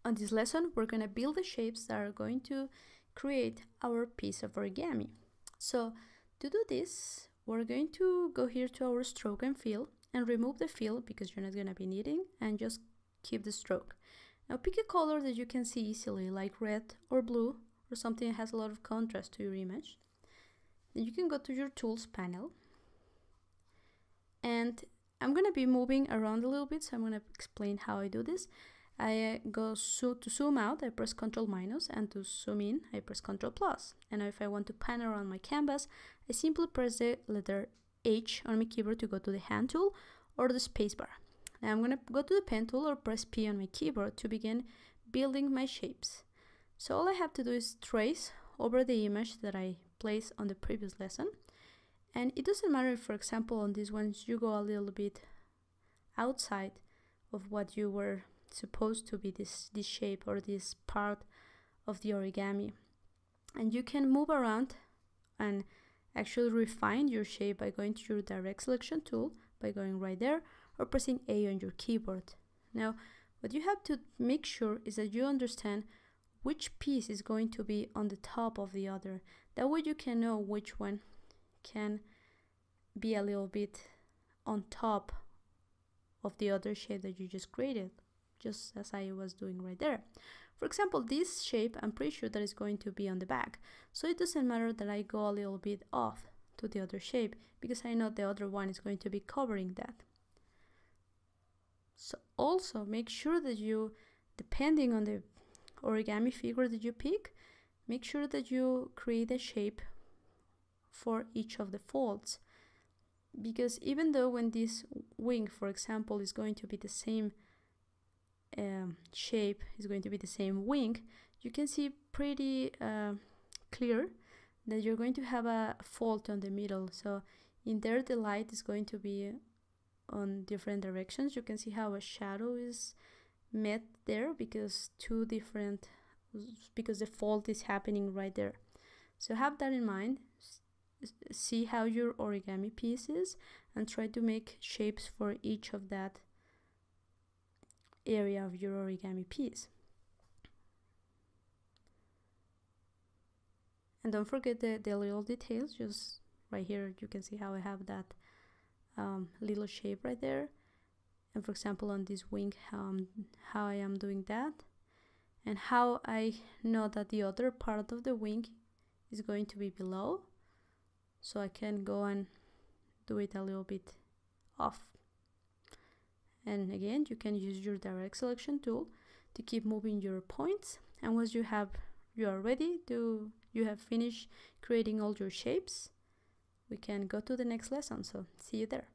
On this lesson, we're going to build the shapes that are going to create our piece of origami. So to do this, we're going to go here to our stroke and fill and remove the fill because you're not going to be needing, and just keep the stroke. Now pick a color that you can see easily, like red or blue or something that has a lot of contrast to your image. Then you can go to your tools panel, and I'm going to be moving around a little bit, so I'm going to explain how I do this. I go to zoom out, I press Ctrl minus, and to zoom in, I press Ctrl plus. And now if I want to pan around my canvas, I simply press the letter H on my keyboard to go to the hand tool or the spacebar. Now I'm going to go to the pen tool or press P on my keyboard to begin building my shapes. So all I have to do is trace over the image that I placed on the previous lesson. And it doesn't matter if, for example, on these ones you go a little bit outside of what you were supposed to be, this shape or this part of the origami. And you can move around and actually refine your shape by going to your direct selection tool, by going right there, or pressing A on your keyboard. Now, what you have to make sure is that you understand which piece is going to be on the top of the other. That way you can know which one can be a little bit on top of the other shape that you just created, just as I was doing right there. For example, this shape, I'm pretty sure that is going to be on the back, so it doesn't matter that I go a little bit off to the other shape, because I know the other one is going to be covering that. So also make sure that you, depending on the origami figure that you pick, make sure that you create a shape for each of the folds, because even though when this wing, for example, is going to be the same shape, is going to be the same wing, you can see pretty clear that you're going to have a fold on the middle. So in there the light is going to be on different directions. You can see how a shadow is met there because the fold is happening right there. So have that in mind. See how your origami piece is and try to make shapes for each of that area of your origami piece. And don't forget the little details. Just right here you can see how I have that little shape right there, and for example on this wing, how I am doing that, and how I know that the other part of the wing is going to be below, so I can go and do it a little bit off. And again, you can use your direct selection tool to keep moving your points, and once you are ready to, you have finished creating all your shapes, we can go to the next lesson. So see you there.